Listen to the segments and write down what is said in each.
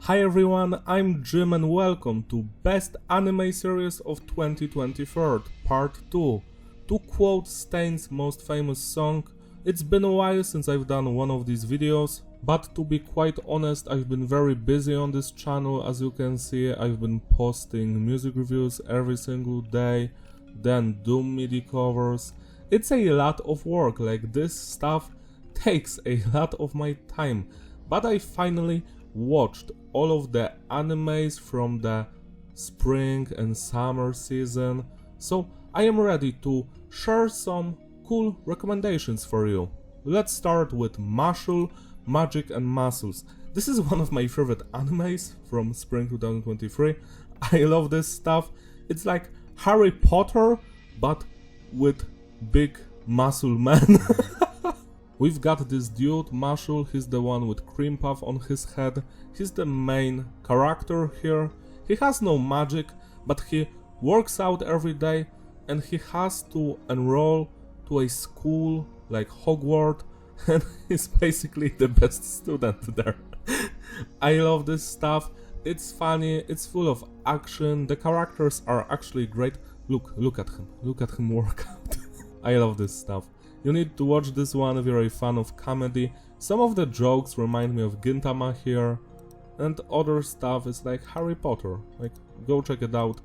Hi everyone, I'm Jim and welcome to Best Anime Series of 2023, Part 2. To quote Stain's most famous song, it's been a while since I've done one of these videos, but to be quite honest, I've been very busy on this channel. As you can see, I've been posting music reviews every single day, then Doom MIDI covers. It's a lot of work, like this stuff takes a lot of my time, but I finally watched all of the animes from the spring and summer season, so I am ready to share some cool recommendations for you. Let's start with Muscle, Magic and Muscles. This is one of my favorite animes from spring 2023. I love this stuff. It's like Harry Potter, but with big muscle men. We've got this dude, Marshall, he's the one with cream puff on his head. He's the main character here. He has no magic, but he works out every day and he has to enroll to a school like Hogwarts and he's basically the best student there. I love this stuff. It's funny, it's full of action, the characters are actually great. Look at him work out. I love this stuff. You need to watch this one if you're a fan of comedy. Some of the jokes remind me of Gintama here, and other stuff is like Harry Potter. Like, go check it out.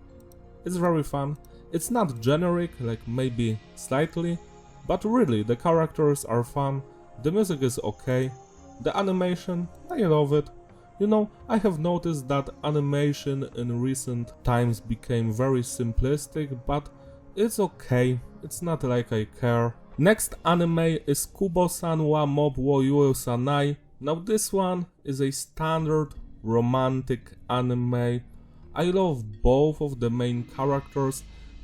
It's very fun. It's not generic, like maybe slightly, but really the characters are fun, the music is okay, the animation, I love it. You know, I have noticed that animation in recent times became very simplistic, but it's okay, it's not like I care. Next anime is Kubo-san wa Mob wo Yuu Sanai. Now this one is a standard romantic anime. I love both of the main characters.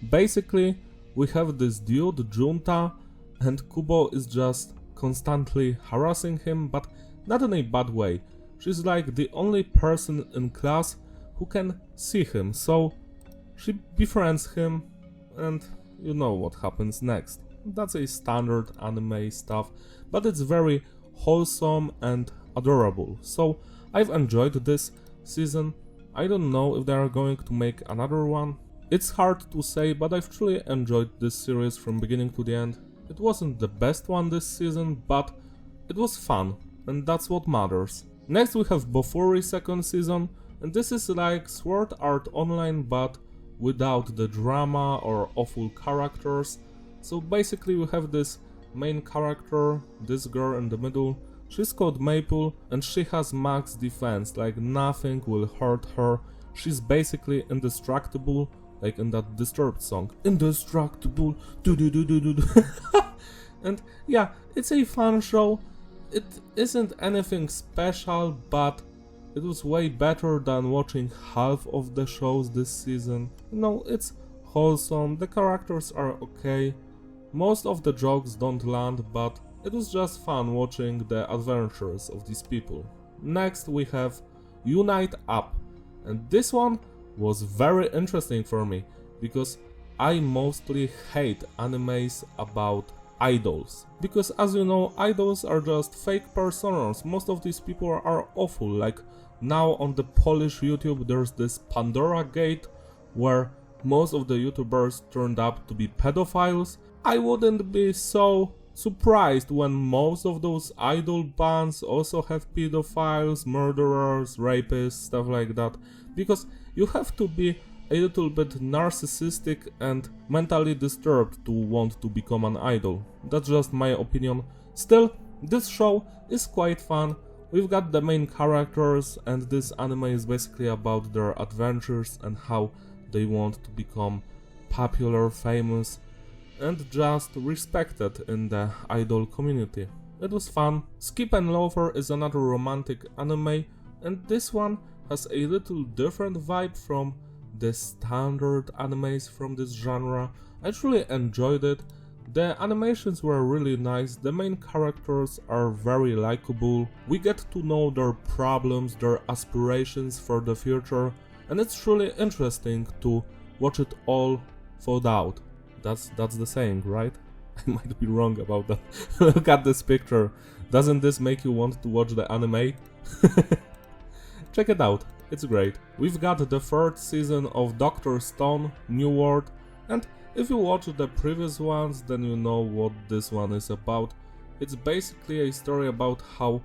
Basically, we have this dude, Junta, and Kubo is just constantly harassing him, but not in a bad way. She's like the only person in class who can see him, so she befriends him, and you know what happens next. That's a standard anime stuff, but it's very wholesome and adorable. So I've enjoyed this season. I don't know if they are going to make another one. It's hard to say, but I've truly enjoyed this series from beginning to the end. It wasn't the best one this season, but it was fun, and that's what matters. Next we have Bofuri second season, and this is like Sword Art Online but without the drama or awful characters. So basically we have this main character, this girl in the middle. She's called Maple and she has max defense, like nothing will hurt her. She's basically indestructible, like in that Disturbed song. Indestructible, do do do do do do. And yeah, it's a fun show. It isn't anything special, but it was way better than watching half of the shows this season. You know, it's wholesome, the characters are okay. Most of the jokes don't land, but it was just fun watching the adventures of these people. Next we have Unite Up, and this one was very interesting for me, because I mostly hate animes about idols. Because as you know, idols are just fake personas, most of these people are awful, like now on the Polish YouTube there's this Pandora Gate, where most of the YouTubers turned up to be pedophiles. I wouldn't be so surprised when most of those idol bands also have pedophiles, murderers, rapists, stuff like that, because you have to be a little bit narcissistic and mentally disturbed to want to become an idol. That's just my opinion. Still, this show is quite fun. We've got the main characters and this anime is basically about their adventures and how they want to become popular, famous, and just respected in the idol community. It was fun. Skip and Loafer is another romantic anime, and this one has a little different vibe from the standard animes from this genre. I truly enjoyed it. The animations were really nice, the main characters are very likable, we get to know their problems, their aspirations for the future, and it's truly interesting to watch it all fold out. That's the saying, right? I might be wrong about that. Look at this picture. Doesn't this make you want to watch the anime? check it out, it's great. We've got the 3rd season of Dr. Stone, New World, and if you watched the previous ones, then you know what this one is about. It's basically a story about how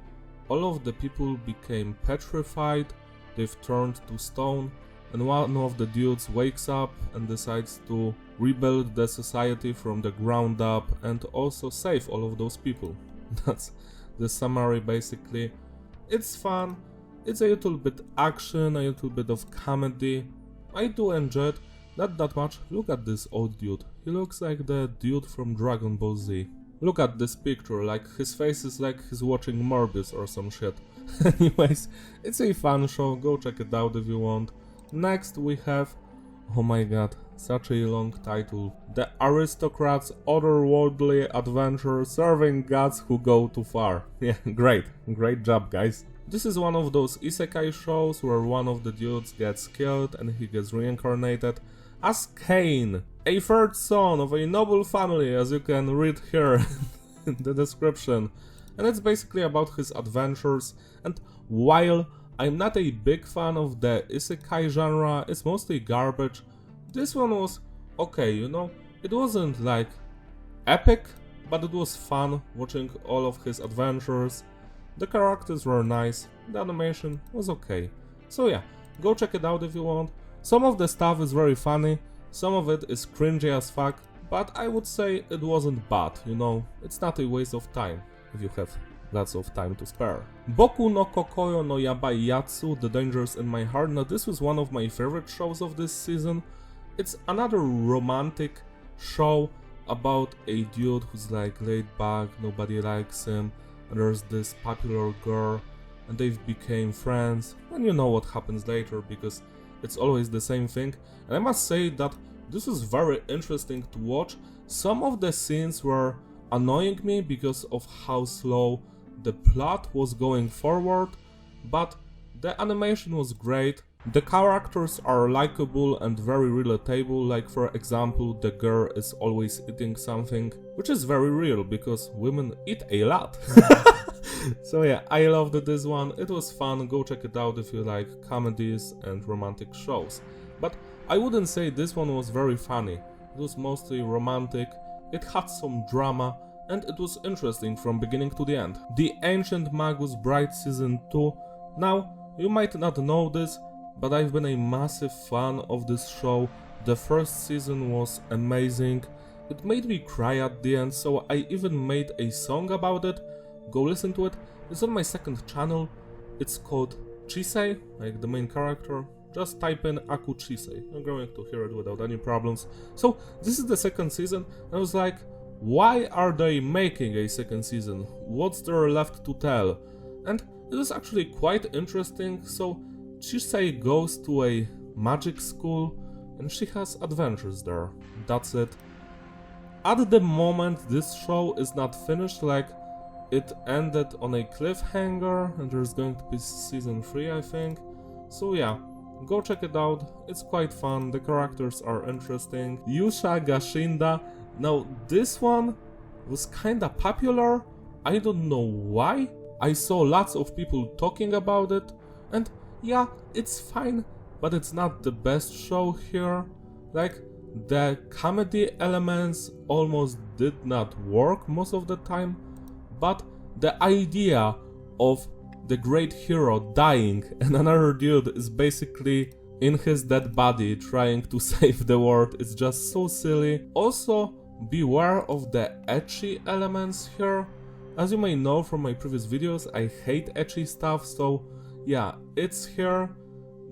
all of the people became petrified, they've turned to stone, and one of the dudes wakes up and decides to rebuild the society from the ground up and also save all of those people. That's the summary basically. It's fun, it's a little bit action, a little bit of comedy. I do enjoy it, not that much. Look at this old dude, he looks like the dude from Dragon Ball Z. Look at this picture, like his face is like he's watching Morbius or some shit. Anyways, it's a fun show, go check it out if you want. Next we have, oh my god, such a long title. The Aristocrats' Otherworldly Adventure Serving Gods Who Go Too Far. Yeah, great job guys. This is one of those isekai shows where one of the dudes gets killed and he gets reincarnated as Cain, a 3rd son of a noble family, as you can read here in the description. And it's basically about his adventures, and while I'm not a big fan of the isekai genre, it's mostly garbage, this one was okay, you know, it wasn't like epic, but it was fun watching all of his adventures. The characters were nice, the animation was okay. So yeah, go check it out if you want. Some of the stuff is very funny, some of it is cringy as fuck, but I would say it wasn't bad, you know, it's not a waste of time if you have lots of time to spare. Boku no Kokoyo no Yabai Yatsu, The Dangers in My Heart. Now this was one of my favorite shows of this season. It's another romantic show about a dude who's like laid back, nobody likes him, and there's this popular girl, and they've became friends, and you know what happens later because it's always the same thing. And I must say that this was very interesting to watch. Some of the scenes were annoying me because of how slow the plot was going forward, but the animation was great. The characters are likable and very relatable, like for example the girl is always eating something, which is very real because women eat a lot. So yeah, I loved this one, it was fun, go check it out if you like comedies and romantic shows. But I wouldn't say this one was very funny, it was mostly romantic, it had some drama, and it was interesting from beginning to the end. The Ancient Magus Bride Season 2. Now, you might not know this, but I've been a massive fan of this show. The 1st season was amazing, it made me cry at the end, so I even made a song about it. Go listen to it, it's on my 2nd channel, it's called Chisei, like the main character. Just type in Aku Chisei, you're going to hear it without any problems. So this is the 2nd season, and I was like, why are they making a 2nd season? What's there left to tell? And it was actually quite interesting. So Chisei goes to a magic school and she has adventures there. That's it. At the moment this show is not finished, like it ended on a cliffhanger and there's going to be season 3 I think. So yeah, go check it out, it's quite fun, the characters are interesting. Yusha Gashinda. Now this one was kinda popular, I don't know why. I saw lots of people talking about it, and yeah, it's fine, but it's not the best show here. Like, the comedy elements almost did not work most of the time, but the idea of the great hero dying and another dude is basically in his dead body trying to save the world is just so silly. Also, beware of the ecchi elements here. As you may know from my previous videos, I hate ecchi stuff, so yeah, it's here.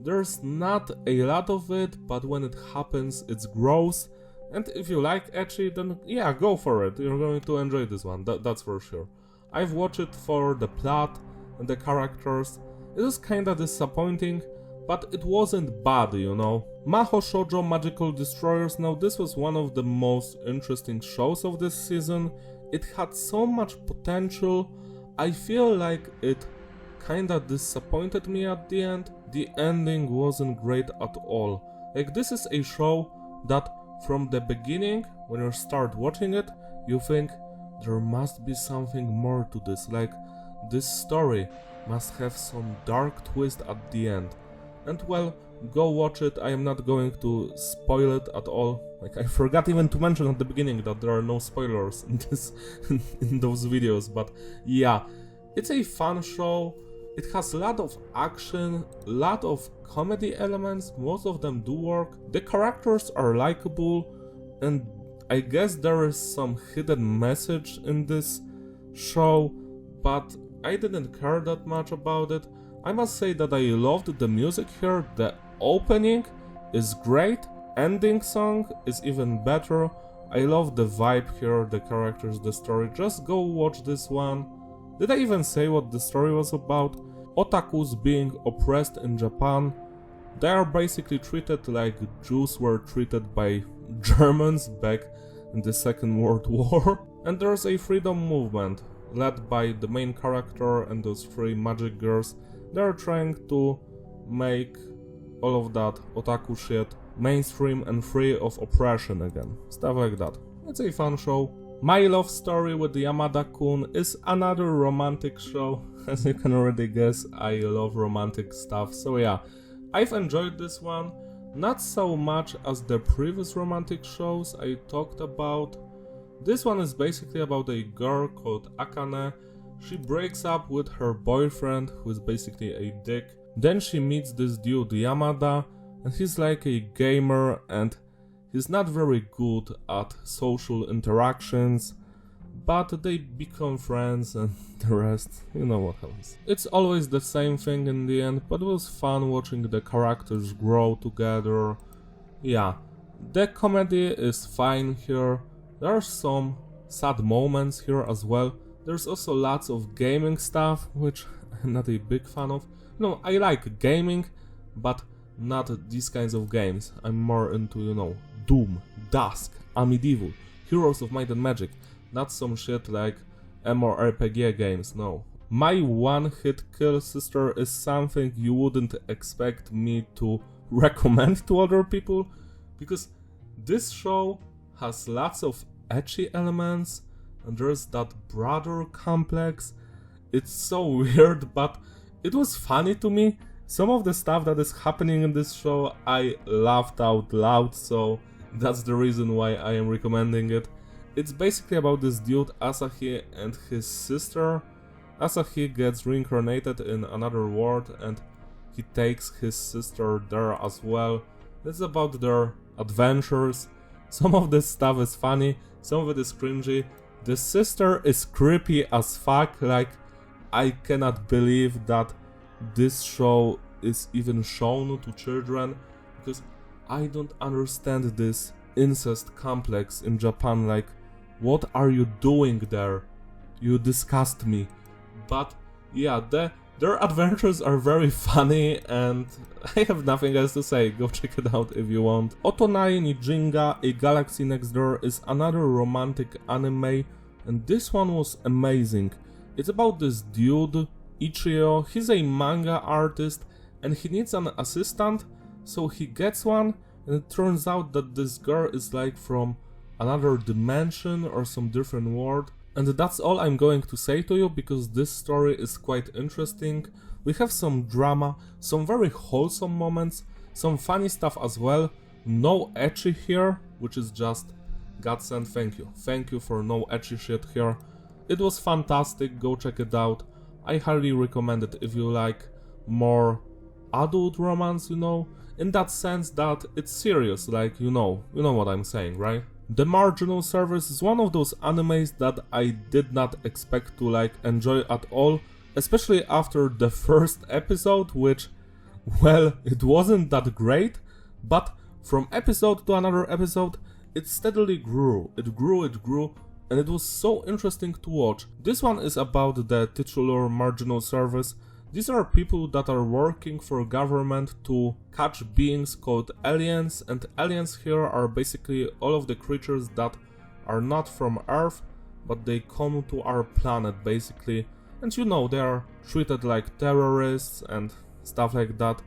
There's not a lot of it, but when it happens, it's gross. And if you like ecchi, then yeah, go for it. You're going to enjoy this one, that's for sure. I've watched it for the plot and the characters. It was kinda disappointing, but it wasn't bad, you know. Maho Shoujo Magical Destroyers. Now this was one of the most interesting shows of this season. It had so much potential. I feel like it kinda disappointed me at the end. The ending wasn't great at all. Like, this is a show that from the beginning, when you start watching it, you think there must be something more to this. Like, this story must have some dark twist at the end. And well, go watch it. I am not going to spoil it at all. Like, I forgot even to mention at the beginning that there are no spoilers in in those videos, but yeah, it's a fun show. It has a lot of action, a lot of comedy elements, most of them do work. The characters are likable, and I guess there is some hidden message in this show, but I didn't care that much about it. I must say that I loved the music here. The opening is great, ending song is even better. I love the vibe here, the characters, the story. Just go watch this one. Did I even say what the story was about? Otakus being oppressed in Japan. They are basically treated like Jews were treated by Germans back in the Second World War. And there's a freedom movement led by the main character and those three magic girls. They're trying to make all of that otaku shit mainstream and free of oppression again. Stuff like that. It's a fun show. My Love Story with Yamada-kun is another romantic show. As you can already guess, I love romantic stuff. So yeah, I've enjoyed this one. Not so much as the previous romantic shows I talked about. This one is basically about a girl called Akane. She breaks up with her boyfriend, who is basically a dick. Then she meets this dude Yamada, and he's like a gamer, and he's not very good at social interactions, but they become friends, and the rest, you know what happens. It's always the same thing in the end, but it was fun watching the characters grow together. Yeah, the comedy is fine here. There are some sad moments here as well. There's also lots of gaming stuff, which I'm not a big fan of. No, I like gaming, but not these kinds of games. I'm more into, you know, Doom, Dusk, Amidivu, Heroes of Might and Magic. Not some shit like MMORPG games, no. My one-hit kill sister is something you wouldn't expect me to recommend to other people, because this show has lots of ecchi elements, and there's that brother complex. It's so weird, but it was funny to me. Some of the stuff that is happening in this show, I laughed out loud, so that's the reason why I am recommending it. It's basically about this dude Asahi and his sister. Asahi gets reincarnated in another world and he takes his sister there as well. It's about their adventures. Some of this stuff is funny, some of it is cringy. The sister is creepy as fuck, like I cannot believe that this show is even shown to children, because I don't understand this incest complex in Japan. Like, what are you doing there? You disgust me. But yeah, their adventures are very funny, and I have nothing else to say. Go check it out if you want. Otonai ni Jinga, A Galaxy Next Door is another romantic anime, and this one was amazing. It's about this dude, Ichio. He's a manga artist and he needs an assistant, so he gets one, and it turns out that this girl is like from another dimension or some different world. And that's all I'm going to say to you, because this story is quite interesting. We have some drama, some very wholesome moments, some funny stuff as well. No ecchi here, which is just godsend. Thank you. Thank you for no ecchi shit here. It was fantastic, go check it out. I highly recommend it if you like more adult romance, you know, in that sense that it's serious, like, you know what I'm saying, right? The Marginal Service is one of those animes that I did not expect to like enjoy at all, especially after the first episode, which, well, it wasn't that great, but from episode to another episode, it steadily grew, it grew, and it was so interesting to watch. This one is about the titular Marginal Service. These are people that are working for government to catch beings called aliens, and aliens here are basically all of the creatures that are not from Earth, but they come to our planet basically, and you know, they are treated like terrorists and stuff like that.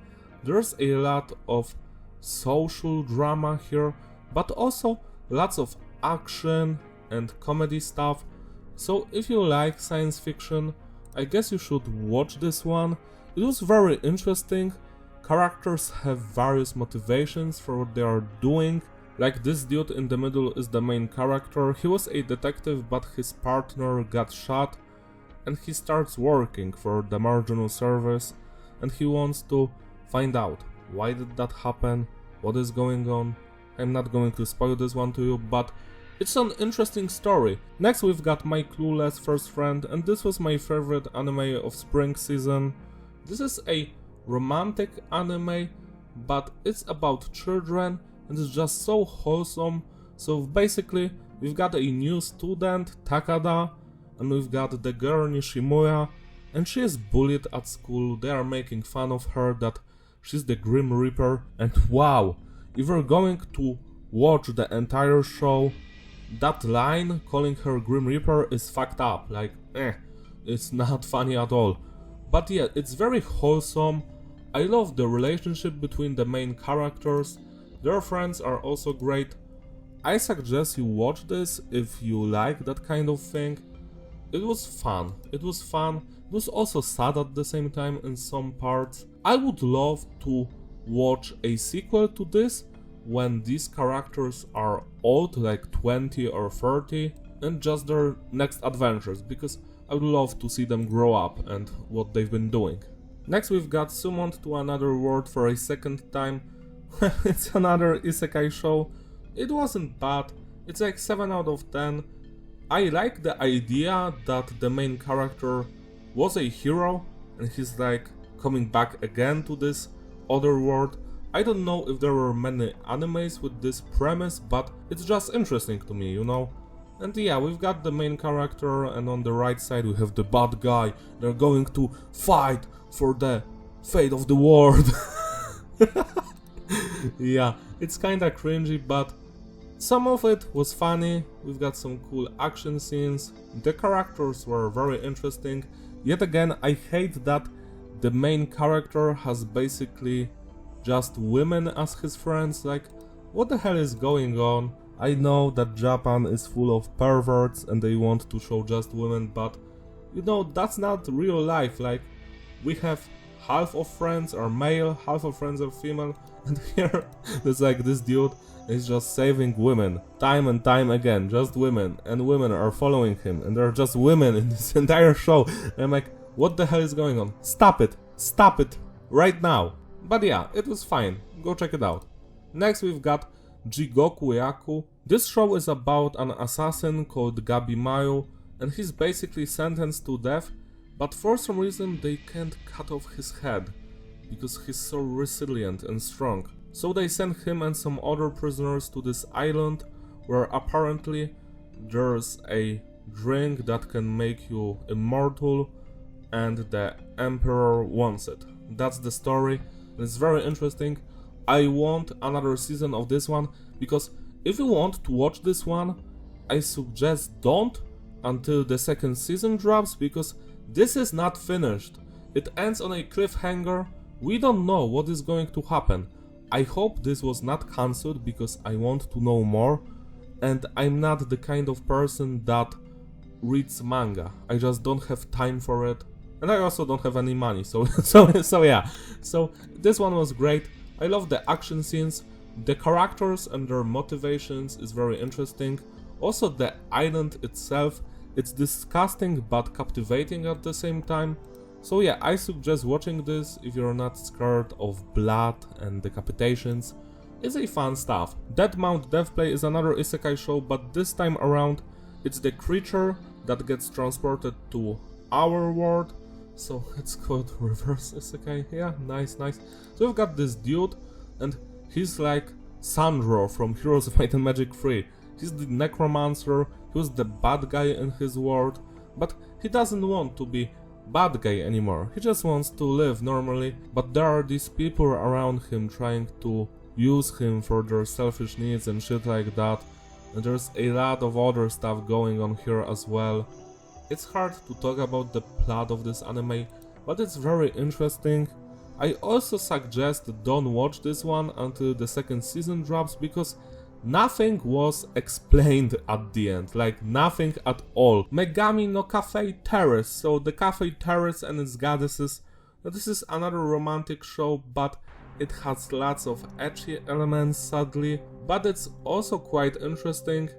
There's a lot of social drama here, but also lots of action and comedy stuff. So if you like science fiction, I guess you should watch this one. It was very interesting. Characters have various motivations for what they are doing. Like this dude in the middle is the main character. He was a detective, but his partner got shot and he starts working for the marginal service, and he wants to find out why did that happen, what is going on. I'm not going to spoil this one to you, but it's an interesting story. Next we've got My Clueless First Friend, and this was my favorite anime of spring season. This is a romantic anime, but it's about children and it's just so wholesome. So basically we've got a new student, Takada, and we've got the girl Nishimura, and she is bullied at school. They are making fun of her that she's the Grim Reaper, and wow, if you're going to watch the entire show, that line calling her Grim Reaper is fucked up, like it's not funny at all. But yeah, it's very wholesome. I love the relationship between the main characters. Their friends are also great. I suggest you watch this if you like that kind of thing. It was fun. It was also sad at the same time in some parts. I would love to watch a sequel to this when these characters are old, like 20 or 30, and just their next adventures, because I would love to see them grow up and what they've been doing. Next we've got Summoned to Another World for a second time. It's another isekai show. It wasn't bad. It's like 7 out of 10. I like the idea that the main character was a hero and he's like coming back again to this other world. I don't know if there were many animes with this premise, but it's just interesting to me, you know? And yeah, we've got the main character, and on the right side we have the bad guy. They're going to fight for the fate of the world. Yeah, it's kinda cringy, but some of it was funny. We've got some cool action scenes. The characters were very interesting. Yet again, I hate that the main character has basically just women as his friends. Like, what the hell is going on? I know that Japan is full of perverts and they want to show just women, but you know, that's not real life. Like, we have half of friends are male, half of friends are female, and here there's like this dude is just saving women time and time again, just women, and women are following him, and there are just women in this entire show. And I'm like, what the hell is going on? Stop it right now. But yeah, it was fine, go check it out. Next we've got Jigoku Yaku. This show is about an assassin called Gabi Mayu, and he's basically sentenced to death, but for some reason they can't cut off his head because he's so resilient and strong. So they send him and some other prisoners to this island where apparently there's a drink that can make you immortal and the emperor wants it. That's the story. It's very interesting. I want another season of this one, because if you want to watch this one, I suggest don't until the second season drops, because this is not finished. It ends on a cliffhanger. We don't know what is going to happen. I hope this was not cancelled because I want to know more, and I'm not the kind of person that reads manga. I just don't have time for it, and I also don't have any money, so yeah. So this one was great. I love the action scenes, the characters and their motivations is very interesting. Also the island itself, it's disgusting but captivating at the same time. So yeah, I suggest watching this if you're not scared of blood and decapitations. It's a fun stuff. Dead Mount Deathplay is another isekai show, but this time around it's the creature that gets transported to our world. So it's called reverse isekai. Yeah, nice. So we've got this dude, and he's like Sandro from Heroes of Might and Magic 3. He's the necromancer, he was the bad guy in his world, but he doesn't want to be bad guy anymore. He just wants to live normally, but there are these people around him trying to use him for their selfish needs and shit like that. And there's a lot of other stuff going on here as well. It's hard to talk about the plot of this anime, but it's very interesting. I also suggest don't watch this one until the second season drops, because nothing was explained at the end, like nothing at all. Megami no Cafe Terrace, so the Cafe Terrace and its goddesses. This is another romantic show, but it has lots of ecchi elements, sadly. But it's also quite interesting.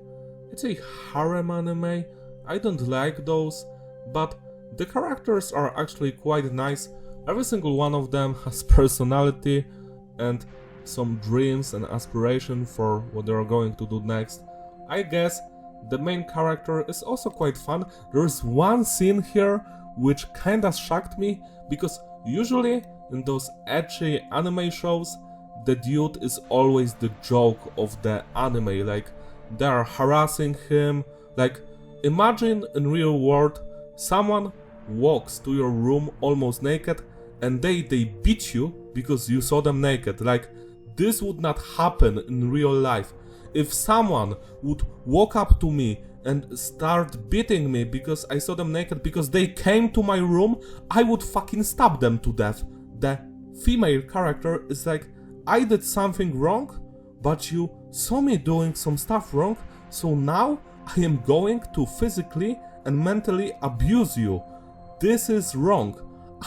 It's a harem anime. I don't like those, but the characters are actually quite nice. Every single one of them has personality and some dreams and aspiration for what they are going to do next. I guess the main character is also quite fun. There's one scene here which kinda shocked me, because usually in those ecchi anime shows the dude is always the joke of the anime, like they are harassing him. Like, imagine in real world someone walks to your room almost naked and they beat you because you saw them naked. Like, this would not happen in real life. If someone would walk up to me and start beating me because I saw them naked because they came to my room, I would fucking stab them to death. The female character is like, I did something wrong, but you saw me doing some stuff wrong, so now I am going to physically and mentally abuse you. This is wrong.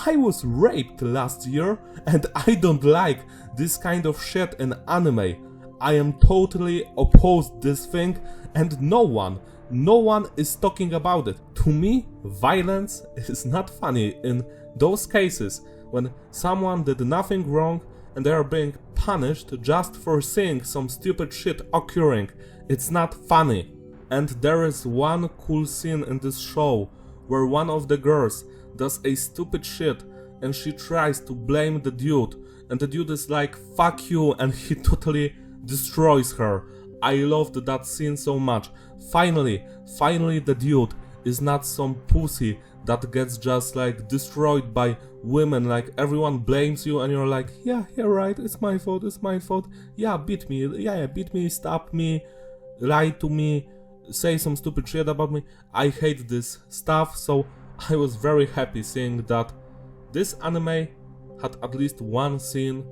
I was raped last year and I don't like this kind of shit in anime. I am totally opposed this thing, and no one is talking about it. To me, violence is not funny in those cases when someone did nothing wrong and they are being punished just for seeing some stupid shit occurring. It's not funny. And there is one cool scene in this show where one of the girls does a stupid shit and she tries to blame the dude, and the dude is like, fuck you, and he totally destroys her. I loved that scene so much. Finally the dude is not some pussy that gets just like destroyed by women. Like, everyone blames you and you're like, yeah, right, it's my fault, yeah, beat me, stab me, lie to me, say some stupid shit about me. I hate this stuff, so I was very happy seeing that this anime had at least one scene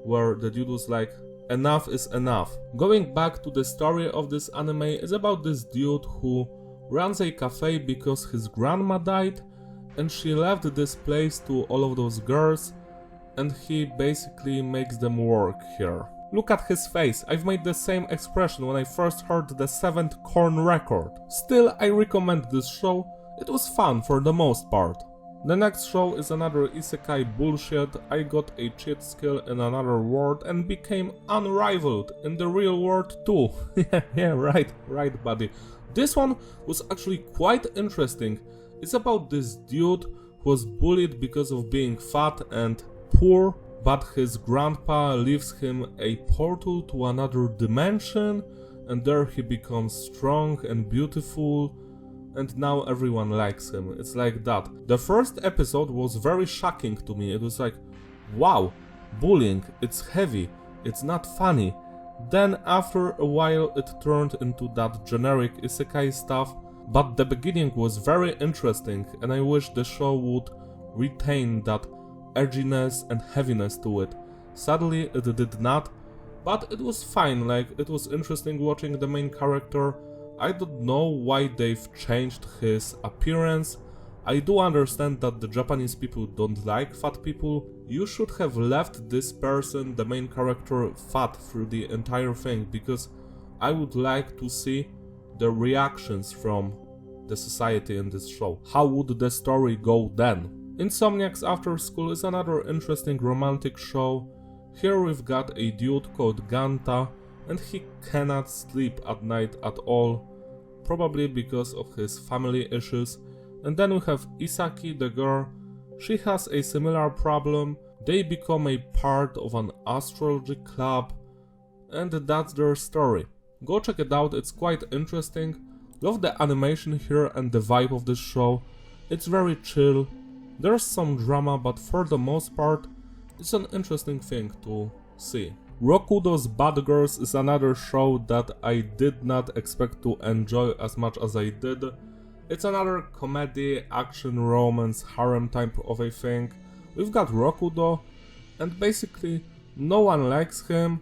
where the dude was like, enough is enough. Going back to the story of this anime, is about this dude who runs a cafe because his grandma died and she left this place to all of those girls, and he basically makes them work here. Look at his face. I've made the same expression when I first heard the 7th Korn record. Still, I recommend this show. It was fun for the most part. The next show is another isekai bullshit. I got a cheat skill in another world and became unrivaled in the real world too. yeah, right buddy. This one was actually quite interesting. It's about this dude who was bullied because of being fat and poor, but his grandpa leaves him a portal to another dimension, and there he becomes strong and beautiful, and now everyone likes him. It's like that. The first episode was very shocking to me. It was like, wow, bullying, it's heavy, it's not funny. Then after a while it turned into that generic isekai stuff, but the beginning was very interesting, and I wish the show would retain that edginess and heaviness to it. Sadly it did not, but it was fine. Like, it was interesting watching the main character. I don't know why they've changed his appearance. I do understand that the Japanese people don't like fat people. You should have left this person, the main character, fat through the entire thing, because I would like to see the reactions from the society in this show. How would the story go then? Insomniacs After School is another interesting romantic show. Here we've got a dude called Ganta, and he cannot sleep at night at all, probably because of his family issues. And then we have Isaki, the girl. She has a similar problem. They become a part of an astrology club, and that's their story. Go check it out, it's quite interesting. Love the animation here and the vibe of this show. It's very chill. There's some drama, but for the most part, it's an interesting thing to see. Rokudo's Bad Girls is another show that I did not expect to enjoy as much as I did. It's another comedy, action, romance, harem type of a thing. We've got Rokudo, and basically no one likes him,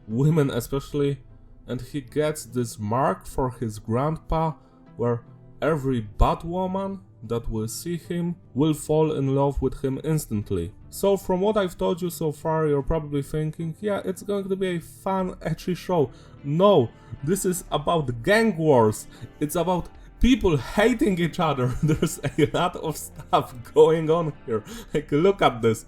women especially, and he gets this mark for his grandpa where every bad woman that will see him will fall in love with him instantly. So from what I've told you so far, you're probably thinking, yeah, it's going to be a fun, edgy show. No, this is about gang wars. It's about people hating each other. There's a lot of stuff going on here. Like, look at this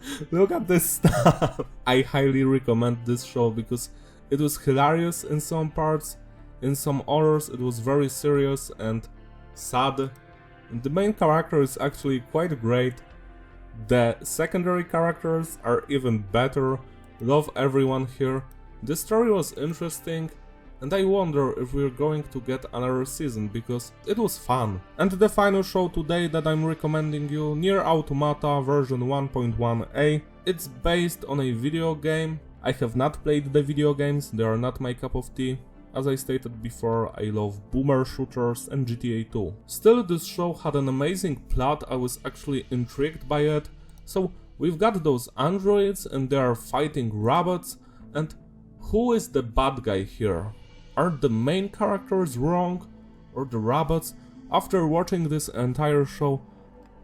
stuff. I highly recommend this show because it was hilarious in some parts, in some others it was very serious and sad. And the main character is actually quite great. The secondary characters are even better. Love everyone here. The story was interesting, and I wonder if we're going to get another season because it was fun. And the final show today that I'm recommending you, Nier Automata version 1.1a. It's based on a video game. I have not played the video games, they are not my cup of tea. As I stated before, I love boomer shooters and GTA 2. Still, this show had an amazing plot, I was actually intrigued by it. So, we've got those androids and they are fighting robots, and who is the bad guy here? Are the main characters wrong? Or the robots? After watching this entire show,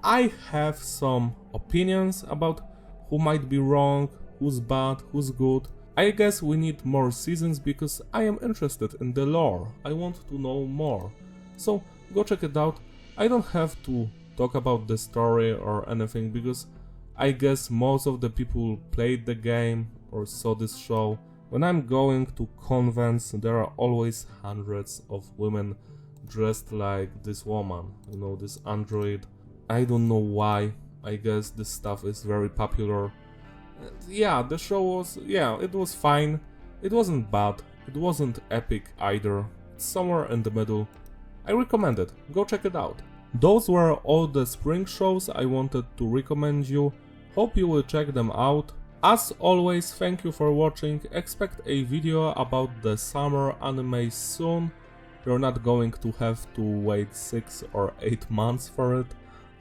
I have some opinions about who might be wrong, who's bad, who's good. I guess we need more seasons because I am interested in the lore, I want to know more. So go check it out. I don't have to talk about the story or anything because I guess most of the people played the game or saw this show. When I'm going to convents, there are always hundreds of women dressed like this woman, you know, this android. I don't know why, I guess this stuff is very popular. Yeah, the show was, it was fine. It wasn't bad, it wasn't epic either. It's somewhere in the middle. I recommend it, go check it out. Those were all the spring shows I wanted to recommend you. Hope you will check them out. As always, thank you for watching. Expect a video about the summer anime soon. You're not going to have to wait 6 or 8 months for it.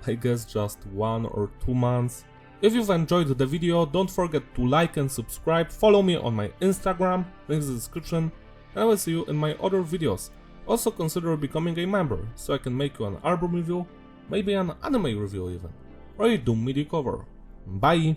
I guess just 1 or 2 months. If you've enjoyed the video, don't forget to like and subscribe, follow me on my Instagram, links in the description, and I will see you in my other videos. Also consider becoming a member, so I can make you an album review, maybe an anime review even, or a Doom MIDI cover. Bye!